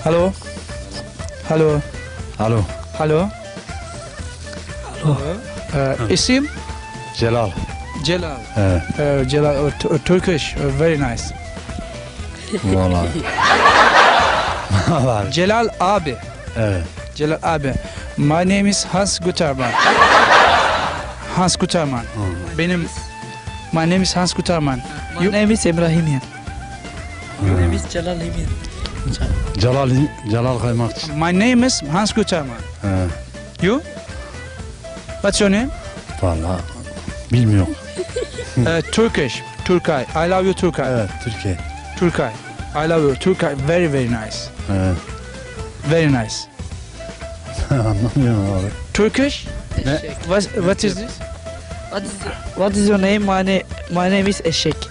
Hallo. Hallo. Alo. Hallo. Hallo. İsim? Celal. Celal. Evet. Celal, Turkish, very nice. Vallahi. Vallahi. Celal abi. Evet. Celal abi. My name is Hans Guterman. Hans Guterman. My name is Hans Guterman. My name is Ibrahimian. My name is Celal Imian. Celal Kaymakçı. My name is Hans Guterman. Evet. You? What's your name? Vallahi bilmiyorum. Turkish. Turkay. I love you Turkay. Evet, Türkiye. Turkay. I love you Turkay. Very very nice. Evet. Very nice. Anlamıyorum abi. Turkish? Ne? What is this? What is your name? My name is Eşek.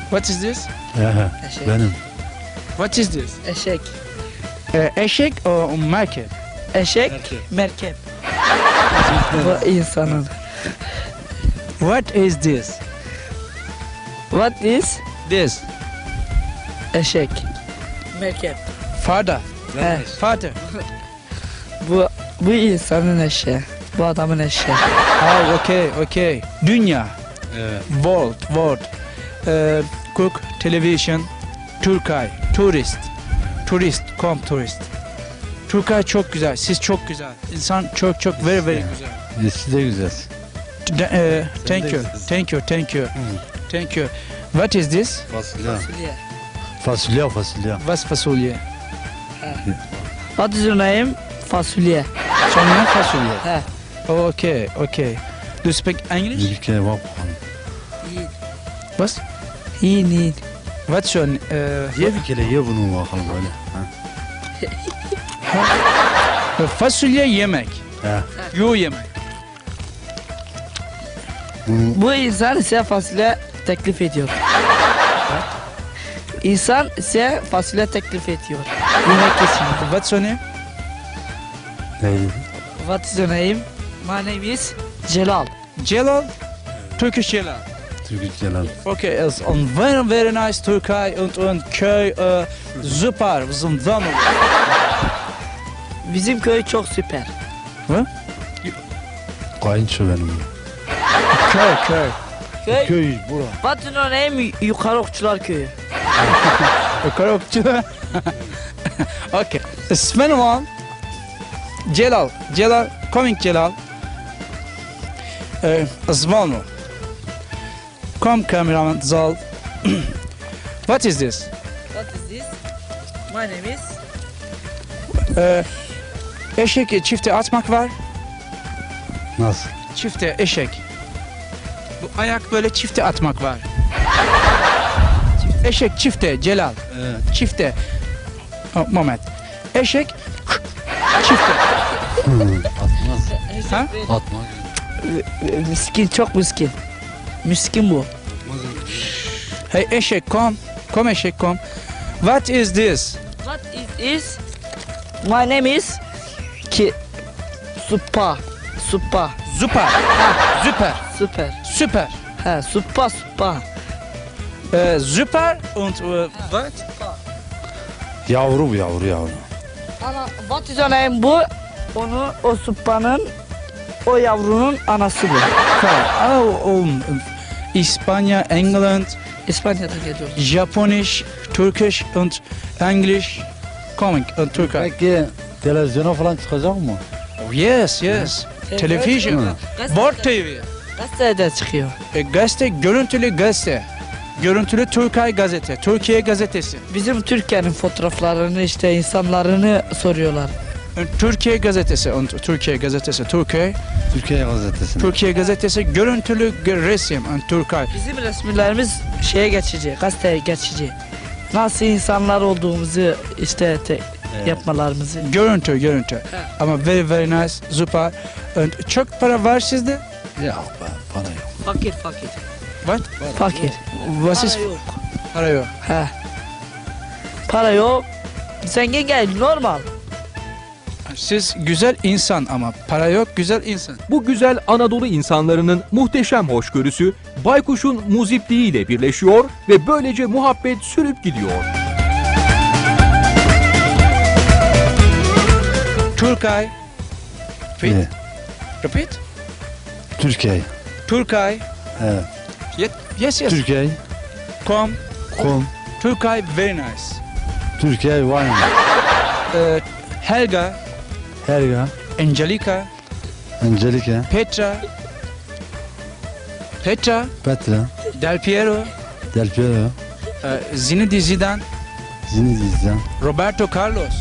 What is this? Evet. Eşek. Benim. What is this? Eşek. Eşek o merkep. Eşek. Merkep. Bu insanın. What is this? What is This. eşek? Merkep. Father. He. Father. Bu insanın eşeği. Bu adamın eşeği. Oh, okay. Dünya. Evet. World. Cook, television, Turkay, tourist. Come tourist. Turkay çok güzel, siz çok güzel. İnsan çok very very güzel. Siz de güzelsin. Thank you. What is this? Fasulye. Was fasulye? What is your name? Fasulye. Sonra fasulye. He. Okay. Do you speak English? Bir kere bak. What? İyi. What's your Ye bir kere ye bunu bakalım böyle. Ha. fasulye yemek. He. You yemek. Bu insan size fasulye teklif ediyor. İnsan size fasulye teklif ediyor. Yemek için. What's your name? Neydi? What is your name? My name is Celal. Celal. Turkish Celal. Türkü Celal. Okay, ist very nice Türkei und köy super, wunderbar. Bizim köy çok süper. Kayınço benim. Köy. Köy. Köy bura. What is your name? Yukarı Okçular Köyü. Korokçu. Okay. İsmim var. Celal. Coming Celal. Zvonu. Come cameraman Zal. What is this? What is this? My name is... Eşek çifte atmak var. Nasıl? Çifte eşek. Bu ayak böyle çifte atmak var. Eşek çifte Celal. Evet. Çifte. Oh, moment. Eşek çifte. Atmaz. Ha? Atmaz. Miskin, çok miskin. Miskin bu. Hey eşek come eşek come. What is this? What is... My name is... Supa. Super. Süper. He, supa. Super und what? Yavru bu yavru. Ana, what is your name bu? O suppanın, o yavrunun anası bu. İspanya, England, İspanya'dan geliyor. Japonisch, Turkish und English coming und Türkei. Peki televizyona falan çıkacak mı? Yes. Television. Wort TV. Gazetede çıkıyor. Gazete, görüntülü gazete. Görüntülü Türkay gazete. Türkiye gazetesi. Bizim Türkiye'nin fotoğraflarını işte insanlarını soruyorlar. Türkiye gazetesi und Türkiye gazetesi. Türkiye gazetesi görüntülü resim und Türkay. Bizim resimlerimiz şeye geçici, gazeteye geçici. Nasıl insanlar olduğumuzu işte yapmalarımızı. Görüntü. Ama very nice, super. Und çok para var sizde? Yok be, para yok. Fakir. What? Fakir. Was ist? Para yok. He. Para yok. Zengin gel, normal. Siz güzel insan ama para yok güzel insan. Bu güzel Anadolu insanlarının muhteşem hoşgörüsü Baykuş'un muzipliğiyle birleşiyor ve böylece muhabbet sürüp gidiyor. Turkay. Repeat. E, Repeat. Türkiye. Turkay. Evet. Yes, yes. Türkiye. Come. Kom. Turkay, very nice. Türkiye wine. Helga. Helga. Angelica. Angelica. Petra. Petra. Petra. Del Piero. Del Piero. Zinedine Zidane. Zinedine. Roberto Carlos.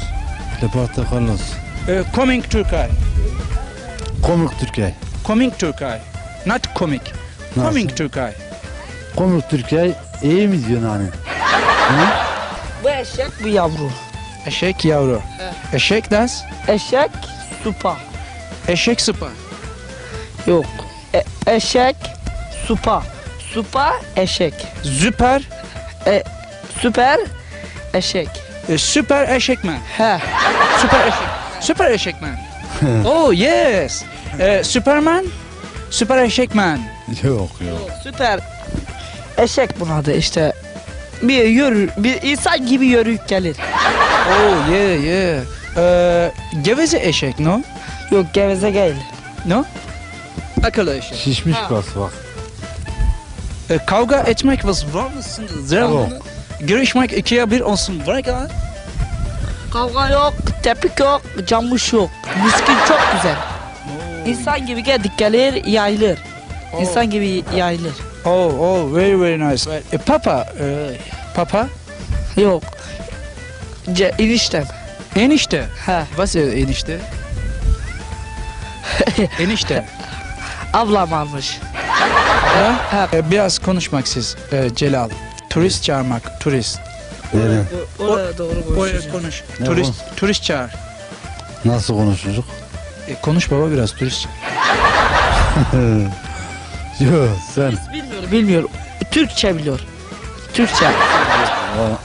Leporto Carlos. Coming Turkay. Komik Türkiye. Coming Turkay. Not comic. Nasıl? Coming Turkay. Komik Türkiye iyi mi diyorsun hani? Bu eşek bu yavru. Eşek yavru. Eşek das. Eşek supa. Eşek sıpa. Yok. Eşek supa. Supa eşek. Süper. Süper eşek. Süper eşekmen. He. Süper eşek. Süper eşekmen. Oh yes. Superman. Süper eşekmen. Yok yok. Süper eşek bunun adı işte. Bir yürür, bir insan gibi yürüyüp gelir. Oh yeah. Geveze eşek no? Yok geveze değil. No? Akıllı eşek. Şişmiş Ha. bas bak. Kavga etmek var mısın? Yok. Görüşmek ikiye bir olsun. Bırak lan. Kavga yok, tepik yok, camış yok. Miskin çok güzel. İnsan gibi geldik gelir, yayılır. İnsan gibi yayılır. Oh, very nice. Papa. Papa. Yok. Eniştem. Enişte. He. Was enişte? Enişte. Ablam almış. Ha? Biraz konuşmak siz Celal. Turist çağırmak, turist. Nereye? Oraya doğru Oraya konuşacağız. konuş. Ne Turist çağır. Nasıl konuşacak? Konuş baba biraz turist çağır. Yok sen. Bilmiyorum. Türkçe biliyor. Türkçe.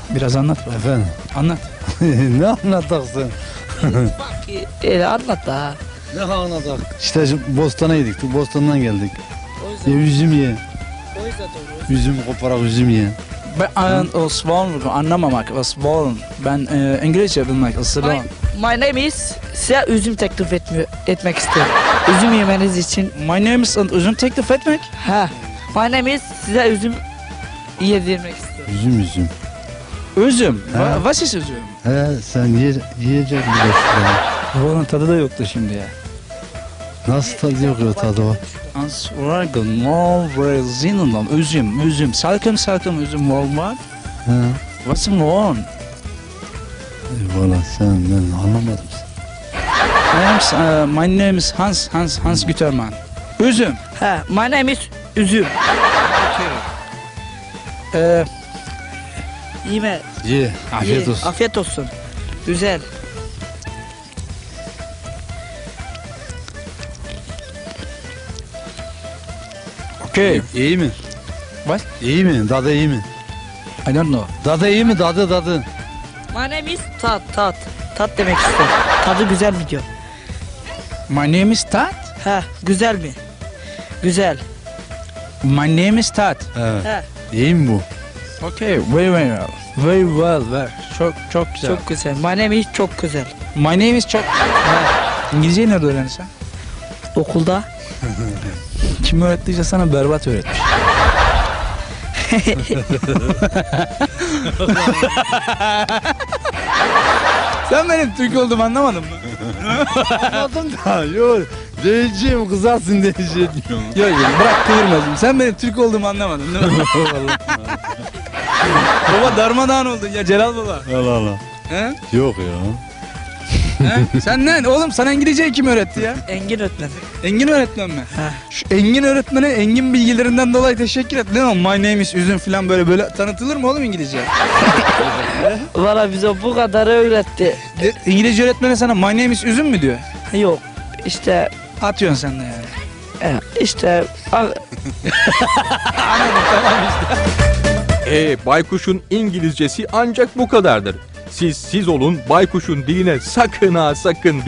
Biraz anlat baba. Efendim. Anlat. Ne anlatacaksın? Bak anlat da. Ne anlatak? İşte şimdi Bostan'a yedik. Bostan'dan geldik. O Ya yüzden, üzüm ye. o yüzden doğru. Üzüm koparak üzüm ye. Ben anlamamak, ben İngilizce bilmek istiyorum. My name is size üzüm teklif etmek istiyorum. Üzüm yemeniz için. My name is üzüm teklif etmek. Ha. My name is size üzüm yedirmek istiyorum. Üzüm. Üzüm. Ha. Was ist üzüm? He sen yiyecek mi de? Onun tadı da yoktu şimdi ya. Nasıl tadı yok ya tadı var? Ansvargın, Malvrezinden, üzüm. Salkım üzüm var. He. Was ist wrong? Valla sen ben anlamadım. My name is Hans Gütermann. Üzüm. Ha. My name is üzüm. Yeme. Ye. Afiyet Ye. olsun. Afiyet olsun. Güzel. Okay. İyi mi? What? İyi mi? Tadı iyi mi? I don't know. Tadı iyi mi? Tadı. My name is tat. Tat demek istiyorum. Tadı güzel mi diyor. My name is Tat. Ha. Güzel mi? Güzel. My name is Tat. Evet. Ha. İyi mi bu? Okay, very well. Very well. Çok güzel. Çok güzel. My name is çok güzel. My name is çok. İngilizceyi nerede öğrendin sen? Okulda. Kim öğrettiyse sana berbat öğretmiş. Sen benim Türk olduğumu anlamadın mı? Anladım da yok. Diyeceğim kızarsın diyeceğim. Yok bırak kıvırmasın. Sen benim Türk olduğumu anlamadın değil mi? Baba darmadağın oldun ya Celal baba. Allah. He? Yok ya. He? Sen ne? Oğlum sana İngilizceyi kim öğretti ya? Engin öğretmen. Engin öğretmen mi? Ha. Şu Engin öğretmene Engin bilgilerinden dolayı teşekkür et. Ne o? My name is üzüm falan böyle tanıtılır mı oğlum İngilizce? Valla bize bu kadar öğretti. İngilizce öğretmene sana my name is üzüm mü diyor? Yok. İşte Atıyorsun sen de yani. işte Baykuş'un İngilizcesi ancak bu kadardır. Siz olun, Baykuş'un diline sakın ha sakın